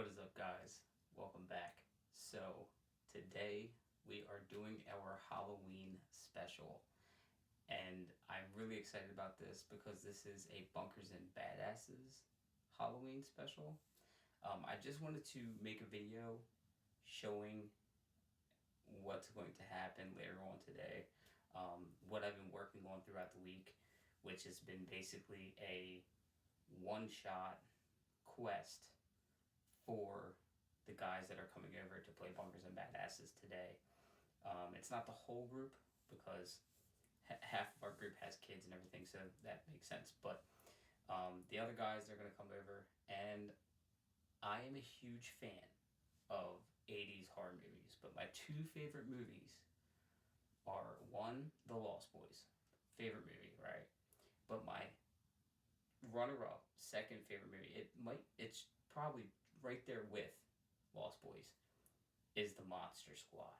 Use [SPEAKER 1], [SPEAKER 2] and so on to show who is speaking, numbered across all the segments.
[SPEAKER 1] What is up, guys? Welcome back. So today we are doing our Halloween special, and I'm really excited about this because this is a Bunkers and Badasses Halloween special. I just wanted to make a video showing what's going to happen later on today, what I've been working on throughout the week, which has been basically a one-shot quest for the guys that are coming over to play Bunkers and Badasses today. It's not the whole group because half of our group has kids and everything, so that makes sense. But the other guys, they're going to come over, and I am a huge fan of 80s horror movies, but my two favorite movies are, one, The Lost Boys, favorite movie, right? But my runner-up, second favorite movie, it's probably right there with Lost Boys, is The Monster Squad.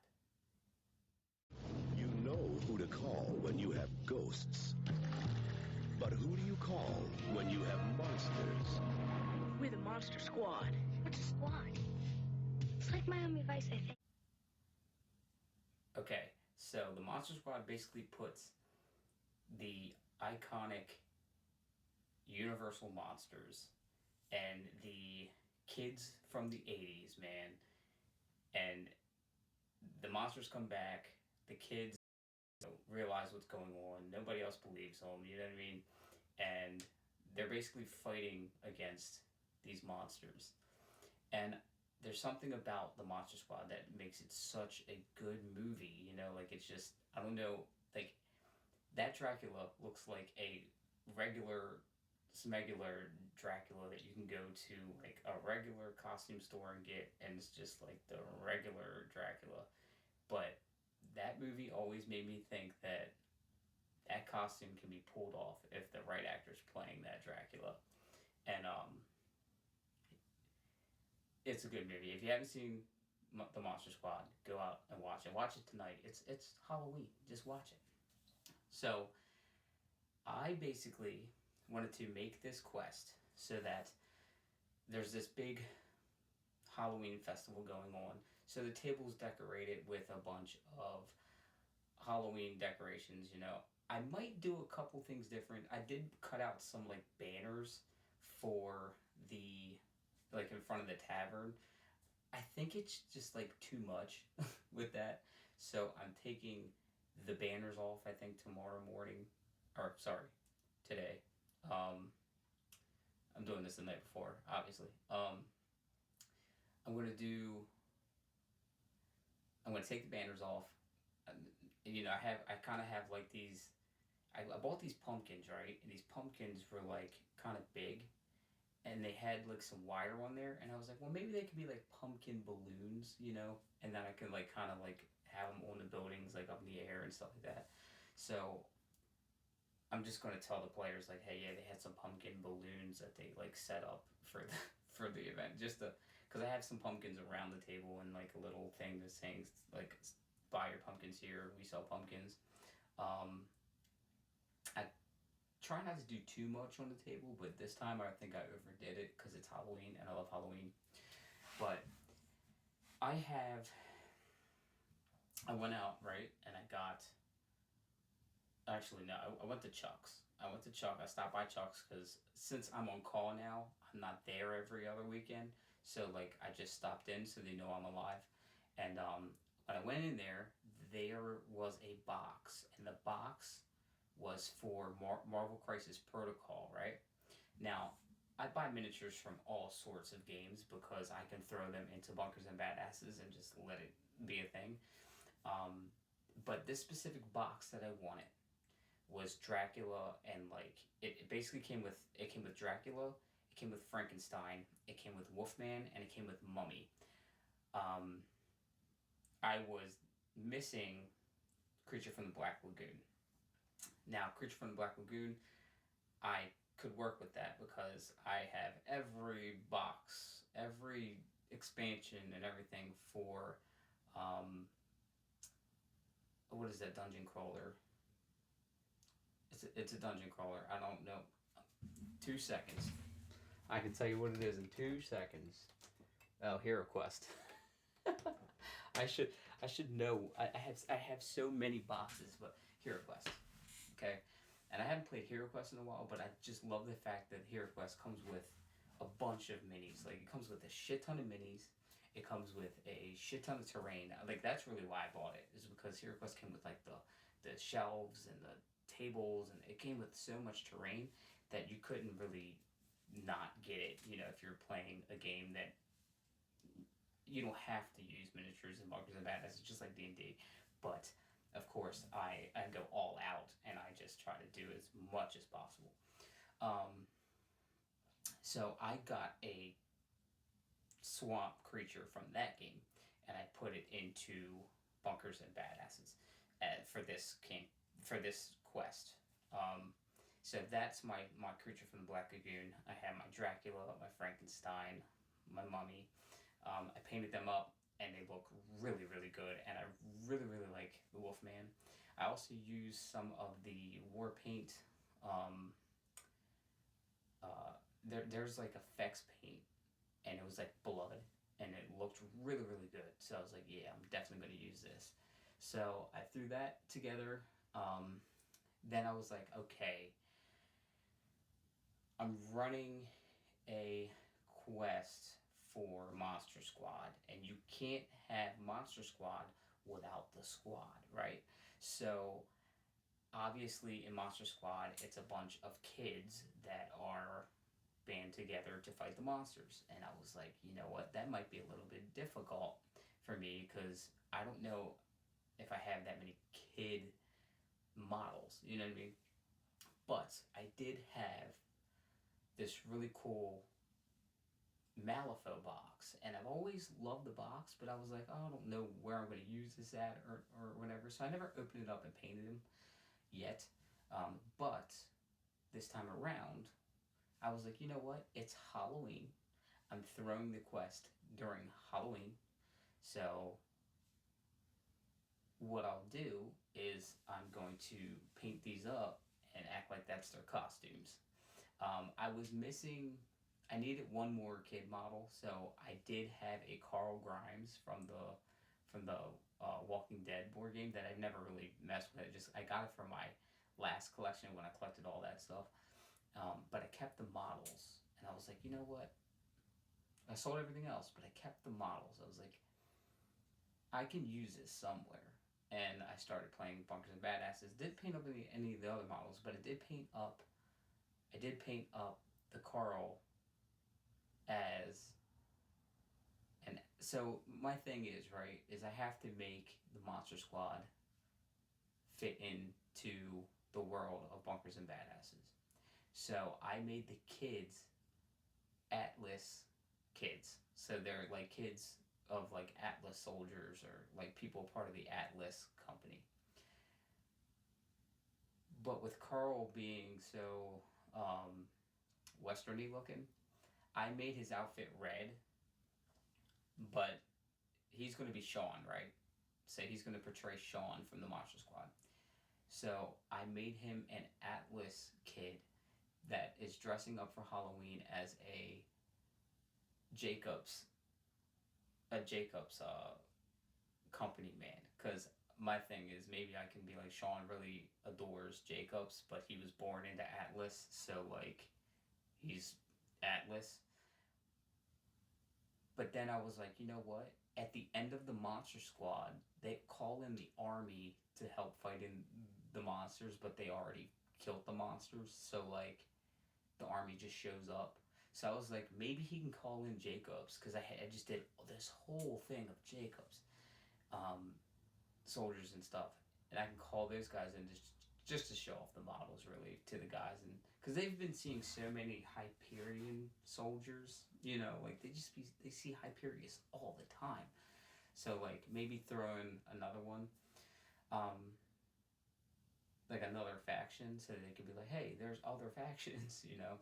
[SPEAKER 2] You know who to call when you have ghosts. But who do you call when you have monsters?
[SPEAKER 3] We're the Monster Squad. What's a squad? It's like Miami Vice, I think.
[SPEAKER 1] Okay, so the Monster Squad basically puts the iconic Universal monsters and the kids from the 80s, man. And the monsters come back, the kids realize what's going on, nobody else believes them, you know what I mean? And they're basically fighting against these monsters. And there's something about the Monster Squad that makes it such a good movie, you know? Like, it's just, I don't know, like, that Dracula looks like a regular Dracula that you can go to like a regular costume store and get, and it's just like the regular Dracula. But that movie always made me think that that costume can be pulled off if the right actor's playing that Dracula. And it's a good movie. If you haven't seen the Monster Squad, go out and watch it. Watch it tonight. It's Halloween. Just watch it. So I basically wanted to make this quest so that there's this big Halloween festival going on. So the table's decorated with a bunch of Halloween decorations, you know. I might do a couple things different. I did cut out some like banners for the, like in front of the tavern. I think it's just like too much with that. So I'm taking the banners off, I think tomorrow morning, or sorry, today. I'm doing this the night before, obviously. I'm gonna take the banners off. You know, I kind of have like these. I bought these pumpkins, right? And these pumpkins were like kind of big, and they had like some wire on there. And I was like, well, maybe they could be like pumpkin balloons, you know, and then I can like kind of like have them on the buildings, like up in the air and stuff like that. So I'm just going to tell the players, like, hey, yeah, they had some pumpkin balloons that they, like, set up for the event. Just because I have some pumpkins around the table and, like, a little thing that's saying, like, buy your pumpkins here, we sell pumpkins. I try not to do too much on the table, but this time I think I overdid it because it's Halloween, and I love Halloween. But I went out, right, and I got... Actually, no, I went to Chuck's. I stopped by Chuck's because since I'm on call now, I'm not there every other weekend. So, like, I just stopped in so they know I'm alive. And when I went in there was a box. And the box was for Marvel Crisis Protocol, right? Now, I buy miniatures from all sorts of games because I can throw them into Bunkers and Badasses and just let it be a thing. But this specific box that I wanted was Dracula, and like it basically came with Dracula, it came with Frankenstein, it came with Wolfman, and it came with Mummy. I was missing Creature from the Black Lagoon. Now, Creature from the Black Lagoon, I could work with that because I have every box, every expansion and everything for what is that dungeon crawler? It's a dungeon crawler. I don't know. 2 seconds. I can tell you what it is in 2 seconds. Oh, Hero Quest. I should know. I have so many boxes, but Hero Quest. Okay, and I haven't played Hero Quest in a while, but I just love the fact that Hero Quest comes with a bunch of minis. Like, it comes with a shit ton of minis. It comes with a shit ton of terrain. Like, that's really why I bought it, is because Hero Quest came with like the shelves and the tables, and it came with so much terrain that you couldn't really not get it. You know, if you're playing a game that you don't have to use miniatures and bunkers and badass. It's just like D&D, but of course I go all out and I just try to do as much as possible. So I got a swamp creature from that game and I put it into bunkers and badasses for this quest. So that's my creature from the Black Lagoon. I have my Dracula, my Frankenstein, my mummy. I painted them up and they look really, really good, and I really, really like the Wolfman. I also used some of the war paint. There's like effects paint, and it was like blood, and it looked really, really good. So I was like, yeah, I'm definitely going to use this. So I threw that together. Then I was like, okay, I'm running a quest for Monster Squad, and you can't have Monster Squad without the squad, right? So obviously in Monster Squad, it's a bunch of kids that are band together to fight the monsters, and I was like, you know what, that might be a little bit difficult for me because I don't know if I have that many kid models, you know what I mean? But I did have this really cool Malifaux box, and I've always loved the box, but I was like, oh, I don't know where I'm going to use this at or whatever, so I never opened it up and painted him yet. But this time around, I was like, you know what, it's Halloween. I'm throwing the quest during Halloween, so what I'll do is I'm going to paint these up and act like that's their costumes. I was missing. I needed one more kid model, so I did have a Carl Grimes from the Walking Dead board game that I've never really messed with. I got it from my last collection when I collected all that stuff. But I kept the models, and I was like, you know what? I sold everything else, but I kept the models. I was like, I can use this somewhere. And I started playing Bunkers and Badasses. Didn't paint up any of the other models, but I did paint up the Carl as, and so my thing is, right, is I have to make the Monster Squad fit into the world of Bunkers and Badasses. So I made the kids Atlas kids. So they're like kids of like Atlas soldiers or like people part of the Atlas company. But with Carl being so westerny looking, I made his outfit red, but he's going to be Sean, right? So he's going to portray Sean from the Monster Squad. So I made him an Atlas kid that is dressing up for Halloween as a Jacobs company man, because my thing is maybe I can be like, Sean really adores Jacobs, but he was born into Atlas, so like he's Atlas. But then I was like, you know what? At the end of the Monster Squad, they call in the army to help fight in the monsters, but they already killed the monsters, so like the army just shows up. So I was like, maybe he can call in Jacobs, because I just did this whole thing of Jacobs, soldiers and stuff, and I can call those guys in just to show off the models really to the guys, and because they've been seeing so many Hyperion soldiers, you know, like they see Hyperius all the time. So like maybe throw in another one, like another faction, so they could be like, hey, there's other factions, you know.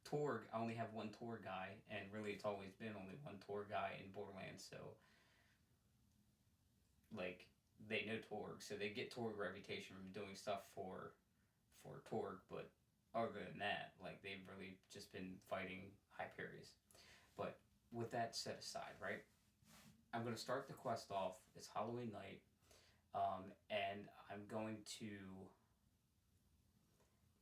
[SPEAKER 1] Torg, I only have one Torg guy, and really it's always been only one Torg guy in Borderlands, so like they know Torg, so they get Torg reputation from doing stuff for Torg, but other than that, like they've really just been fighting Hyperius. But with that set aside, right? I'm going to start the quest off. It's Halloween night, and I'm going to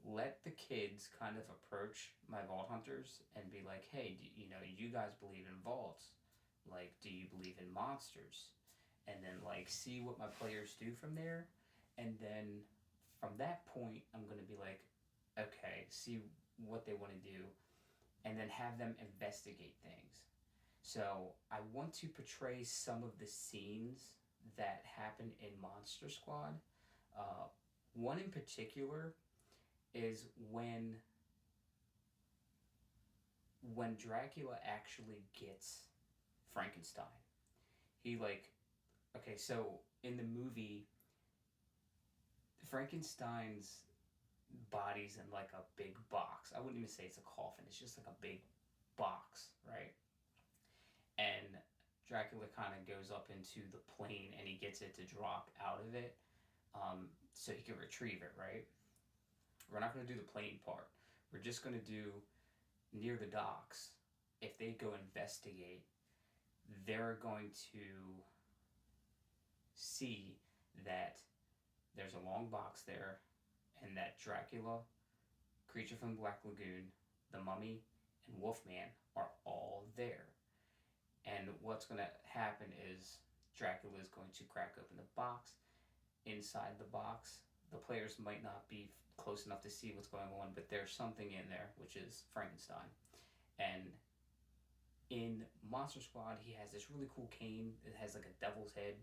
[SPEAKER 1] let the kids kind of approach my vault hunters and be like, hey, you guys believe in vaults? Like, do you believe in monsters? And then, like, see what my players do from there. And then from that point, I'm going to be like, okay, see what they want to do. And then have them investigate things. So I want to portray some of the scenes that happen in Monster Squad. One in particular is when Dracula actually gets Frankenstein. He okay, so in the movie, Frankenstein's body's in like a big box. I wouldn't even say it's a coffin. It's just like a big box, right? And Dracula kind of goes up into the plane and he gets it to drop out of it, so he can retrieve it, right? We're not going to do the plane part. We're just going to do near the docks. If they go investigate, they're going to see that there's a long box there and that Dracula, Creature from the Black Lagoon, the Mummy, and Wolfman are all there. And what's going to happen is Dracula is going to crack open the box. Inside the box, the players might not be close enough to see what's going on, but there's something in there, which is Frankenstein. And in Monster Squad, he has this really cool cane. It has like a devil's head,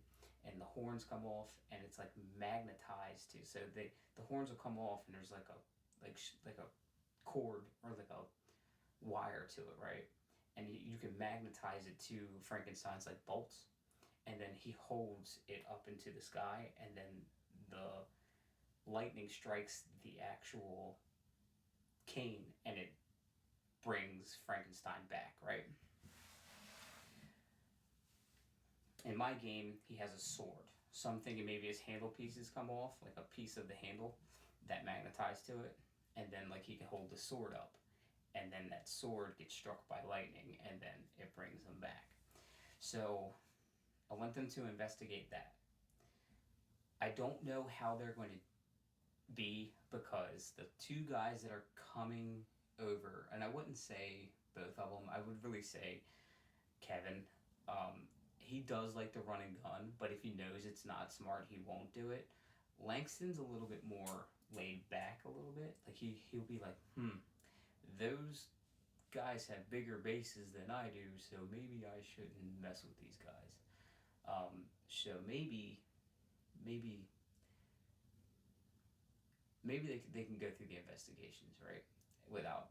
[SPEAKER 1] and the horns come off, and it's like magnetized too. So the horns will come off, and there's like a cord or like a wire to it, right? And you can magnetize it to Frankenstein's like bolts, and then he holds it up into the sky, and then the lightning strikes the actual cane, and it brings Frankenstein back, right? In my game, he has a sword. So I'm thinking maybe his handle pieces come off, like a piece of the handle that magnetized to it, and then like he can hold the sword up, and then that sword gets struck by lightning, and then it brings him back. So I want them to investigate that. I don't know how they're going to be, because the two guys that are coming over, and I wouldn't say both of them, I would really say Kevin. He does like to run and gun, but if he knows it's not smart, he won't do it. Langston's a little bit more laid back a little bit. Like he'll be like, those guys have bigger bases than I do, so maybe I shouldn't mess with these guys. So maybe they can go through the investigations, right, without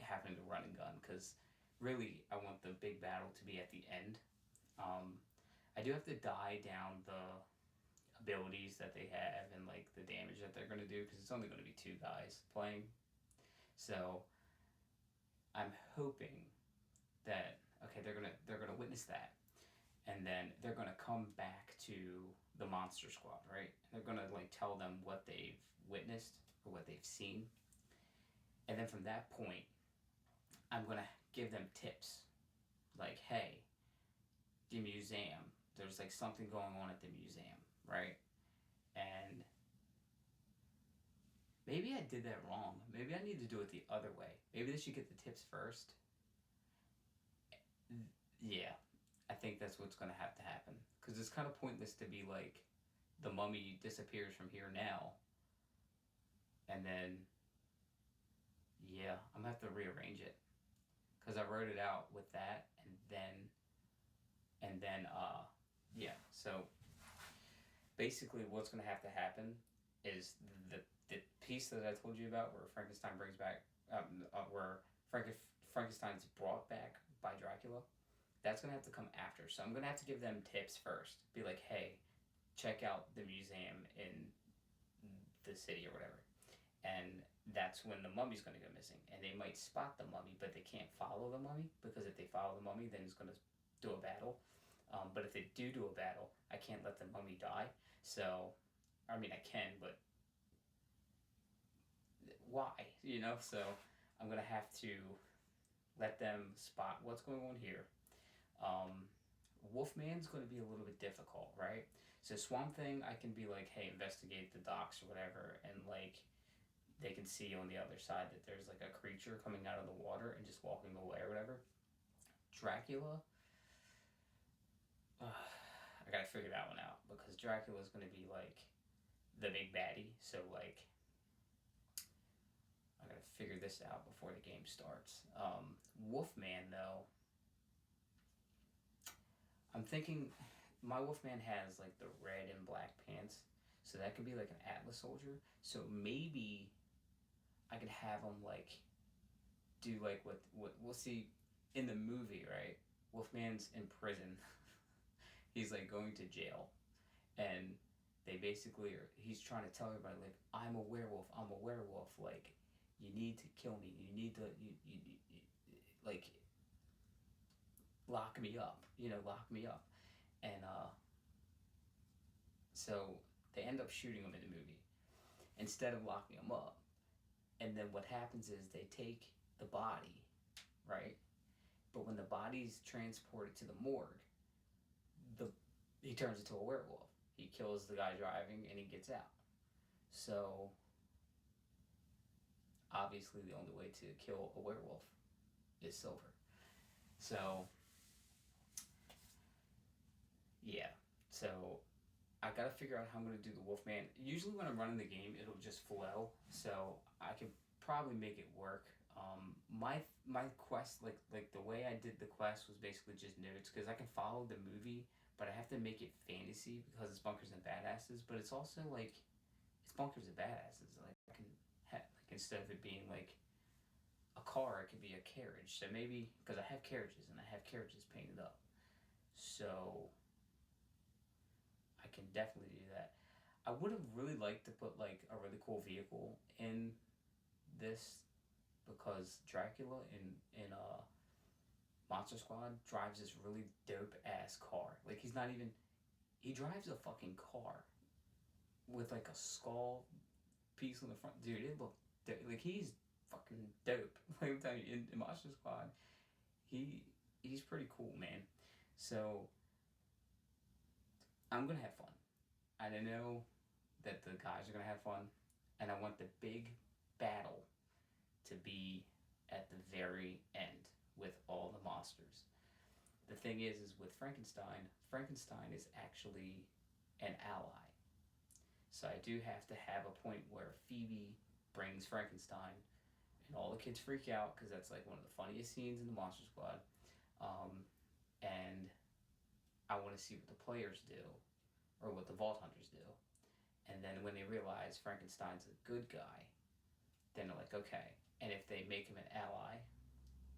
[SPEAKER 1] having to run and gun, because really I want the big battle to be at the end. I do have to die down the abilities that they have and like the damage that they're going to do, because it's only going to be two guys playing. So I'm hoping that they're gonna witness that, and then they're gonna come back to the Monster Squad, right? And they're gonna like tell them what they've witnessed or what they've seen, and then from that point, I'm gonna give them tips, like, hey, the museum, there's like something going on at the museum, right? And maybe I did that wrong. Maybe I need to do it the other way. Maybe they should get the tips first. Yeah, I think that's what's going to have to happen. Because it's kind of pointless to be like, the mummy disappears from here now. And then, yeah, I'm going to have to rearrange it. Because I wrote it out with that, and then, yeah. So, basically what's going to have to happen is the piece that I told you about where Frankenstein brings back, where Frankenstein's brought back by Dracula, that's going to have to come after. So I'm going to have to give them tips first. Be like, hey, check out the museum in the city or whatever. And that's when the mummy's going to go missing. And they might spot the mummy, but they can't follow the mummy, because if they follow the mummy, then it's going to do a battle. But if they do a battle, I can't let the mummy die. So, I mean, I can, but why? So I'm going to have to let them spot what's going on here. Wolfman's going to be a little bit difficult, right? So Swamp Thing, I can be like, hey, investigate the docks or whatever, and like they can see on the other side that there's like a creature coming out of the water and just walking away or whatever. Dracula, I gotta figure that one out because Dracula's going to be like the big baddie. So like I gotta figure this out before the game starts. Wolfman though, I'm thinking my Wolfman has like the red and black pants, so that could be like an Atlas soldier. So maybe I could have him like do like what we'll see in the movie, right? Wolfman's in prison. He's like going to jail, and they basically are. He's trying to tell everybody like, I'm a werewolf. I'm a werewolf. Like, you need to kill me. You need to you like lock me up. You know, lock me up. And so they end up shooting him in the movie instead of locking him up. And then what happens is they take the body, right? But when the body's transported to the morgue, he turns into a werewolf. He kills the guy driving and he gets out. So obviously the only way to kill a werewolf is silver. So yeah. So I gotta figure out how I'm gonna do the Wolfman. Usually when I'm running the game, it'll just flow. So I can probably make it work. My quest, like the way I did the quest was basically just notes because I can follow the movie, but I have to make it fantasy because it's bunkers and badasses. But it's also like it's bunkers and badasses. Like I can like instead of it being like a car, it could be a carriage. So maybe because I have carriages and I have carriages painted up, so I can definitely do that. I would have really liked to put like a really cool vehicle in this because Dracula in Monster Squad drives this really dope ass car. Like he drives a fucking car with like a skull piece on the front. Dude, it looked like he's fucking dope. Like I'm telling you, in Monster Squad, he's pretty cool, man. So I'm gonna have fun. And I know that the guys are gonna have fun, and I want the big battle to be at the very end with all the monsters. The thing is with Frankenstein is actually an ally. So I do have to have a point where Phoebe brings Frankenstein, and all the kids freak out because that's like one of the funniest scenes in the Monster Squad. And I want to see what the players do, or what the Vault Hunters do. And then when they realize Frankenstein's a good guy, then they're like, okay. And if they make him an ally,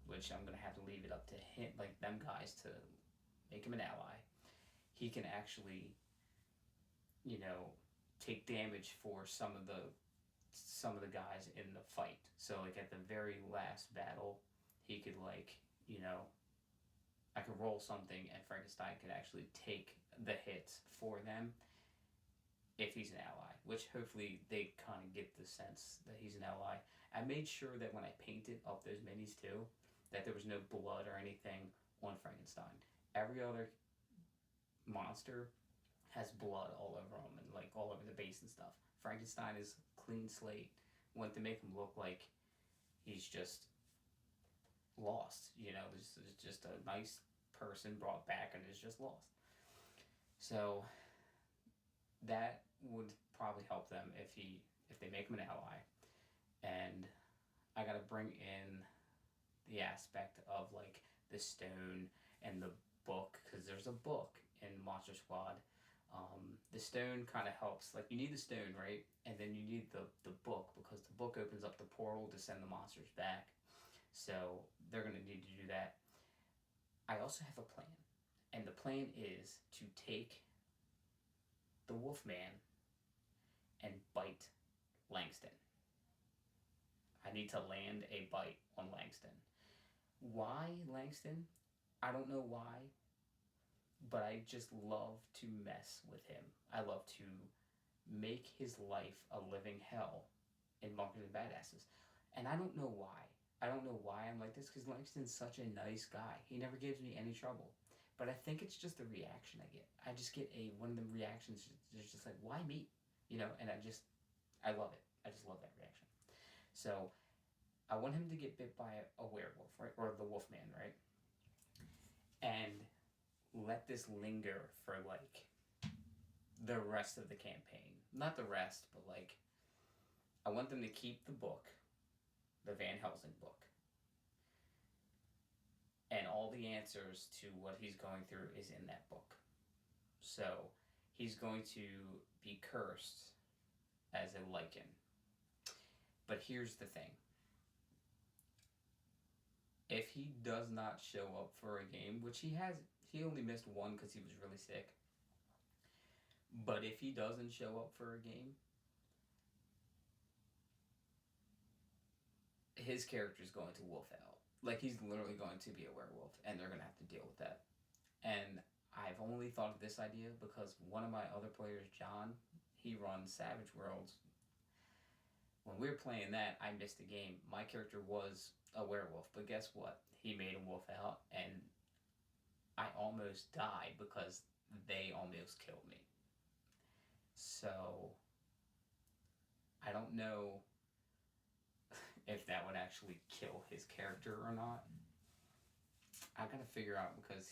[SPEAKER 1] which I'm going to have to leave it up to him, like them guys to make him an ally, he can actually, you know, take damage for some of the guys in the fight. So like at the very last battle, he could like, you know, I could roll something and Frankenstein could actually take the hits for them if he's an ally, which hopefully they kind of get the sense that he's an ally. I made sure that when I painted up those minis too, that there was no blood or anything on Frankenstein. Every other monster has blood all over him and like all over the base and stuff. Frankenstein is clean slate. Want to make him look like he's just lost. You know, this is just a nice person brought back and is just lost. So that would probably help them if they make him an ally. And I gotta bring in the aspect of like the stone and the book, because there's a book in Monster Squad. The stone kind of helps. Like you need the stone, right? And then you need the book, because the book opens up the portal to send the monsters back. So they're gonna need to do that. I also have a plan, and the plan is to take the Wolfman and bite Langston. I need to land a bite on Langston. Why Langston? I don't know why, but I just love to mess with him. I love to make his life a living hell in Bunkers and Badasses. And I don't know why. I don't know why I'm like this, because Langston's such a nice guy. He never gives me any trouble. But I think it's just the reaction I get. I just get one of the reactions that's just like, why me? You know, and I love it. I just love that reaction. So I want him to get bit by a werewolf, right? Or the Wolfman, right? And let this linger for like the rest of the campaign. Not the rest, but like I want them to keep the book, the Van Helsing book, and all the answers to what he's going through is in that book. So he's going to be cursed as a lichen. But here's the thing. If he does not show up for a game, which he only missed one because he was really sick. But if he doesn't show up for a game, his character's going to wolf out. Like, he's literally going to be a werewolf, and they're going to have to deal with that. And I've only thought of this idea because one of my other players, John, he runs Savage Worlds. When we were playing that, I missed a game. My character was a werewolf, but guess what? He made a wolf out, and I almost died because they almost killed me. So, I don't know if that would actually kill his character or not. I gotta figure out, because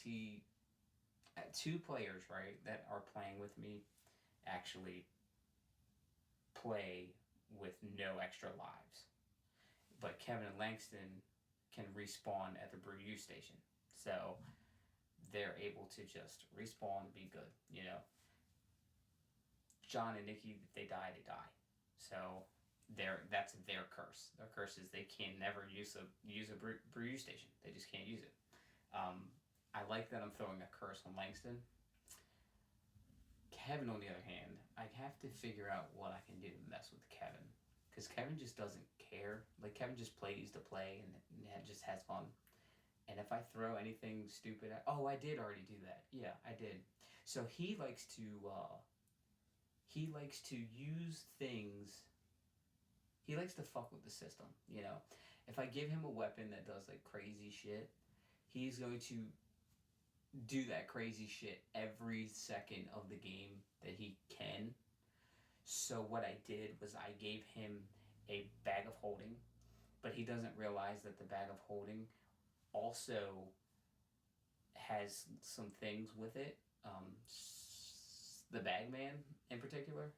[SPEAKER 1] two players, right, that are playing with me actually play with no extra lives. But Kevin and Langston can respawn at the brew use station. So they're able to just respawn and be good, you know. John and Nikki, if they die, they die. So that's their curse. Their curse is they can never use a brew station. They just can't use it. I like that I'm throwing a curse on Langston. Kevin, on the other hand, I have to figure out what I can do to mess with Kevin, because Kevin just doesn't care. Like, Kevin just plays to play and just has fun. And if I throw anything stupid at... Oh, I did already do that. Yeah, I did. So he likes to use things... He likes to fuck with the system, you know? If I give him a weapon that does, like, crazy shit, he's going to do that crazy shit every second of the game that he can. So what I did was I gave him a bag of holding, but he doesn't realize that the bag of holding also has some things with it. The Bagman in particular.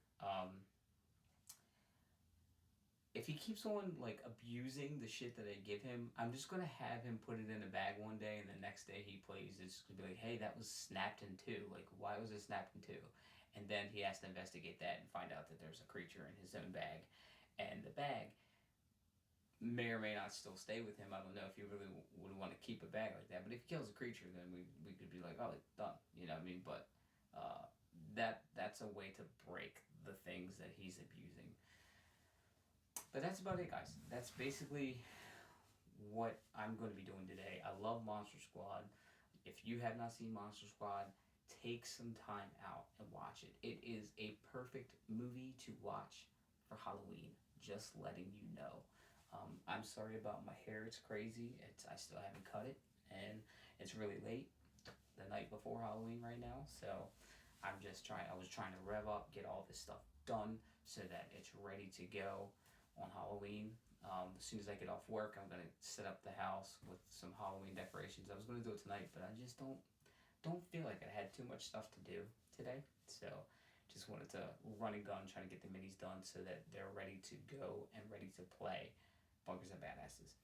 [SPEAKER 1] If he keeps on, like, abusing the shit that I give him, I'm just going to have him put it in a bag one day, and the next day he plays, it's going to be like, hey, that was snapped in two. Like, why was it snapped in two? And then he has to investigate that and find out that there's a creature in his own bag. And the bag may or may not still stay with him. I don't know if he really would want to keep a bag like that. But if he kills a creature, then we could be like, oh, it's done. You know what I mean? But that's a way to break the things that he's abusing. But that's about it, guys. That's basically what I'm going to be doing today. I love Monster Squad. If you have not seen Monster Squad, take some time out and watch it. It is a perfect movie to watch for Halloween. Just letting you know. I'm sorry about my hair. It's crazy. I still haven't cut it. And it's really late, the night before Halloween right now. So I was trying to rev up, get all this stuff done so that it's ready to go on Halloween. As soon as I get off work, I'm going to set up the house with some Halloween decorations. I was going to do it tonight, but I just don't feel like I had too much stuff to do today. So just wanted to run and gun, trying to get the minis done so that they're ready to go and ready to play Bunkers and Badasses.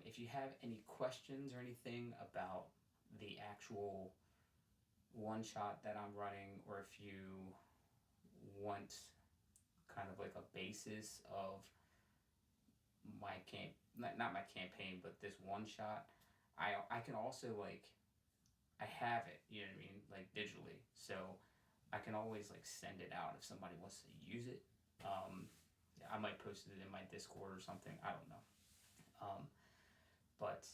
[SPEAKER 1] If you have any questions or anything about the actual one-shot that I'm running, or if you want kind of like a basis of my not my campaign, but this one shot, I can also, like, I have it, you know what I mean, like digitally, so I can always like send it out if somebody wants to use it. I might post it in my Discord or something, I don't know. But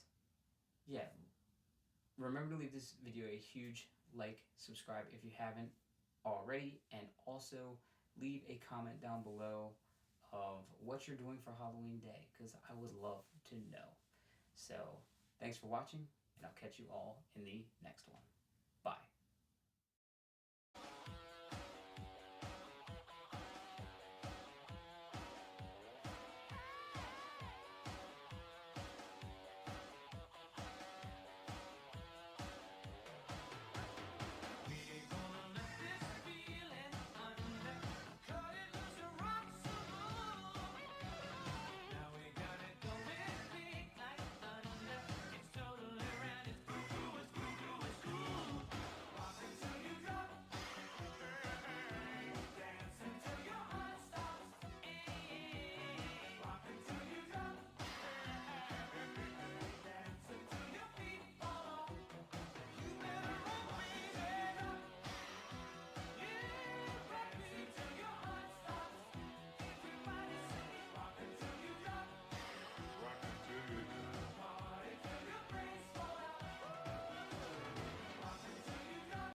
[SPEAKER 1] yeah, remember to leave this video a huge like, subscribe if you haven't already, and also leave a comment down below of what you're doing for Halloween Day, because I would love to know. So, thanks for watching, and I'll catch you all in the next one. Bye.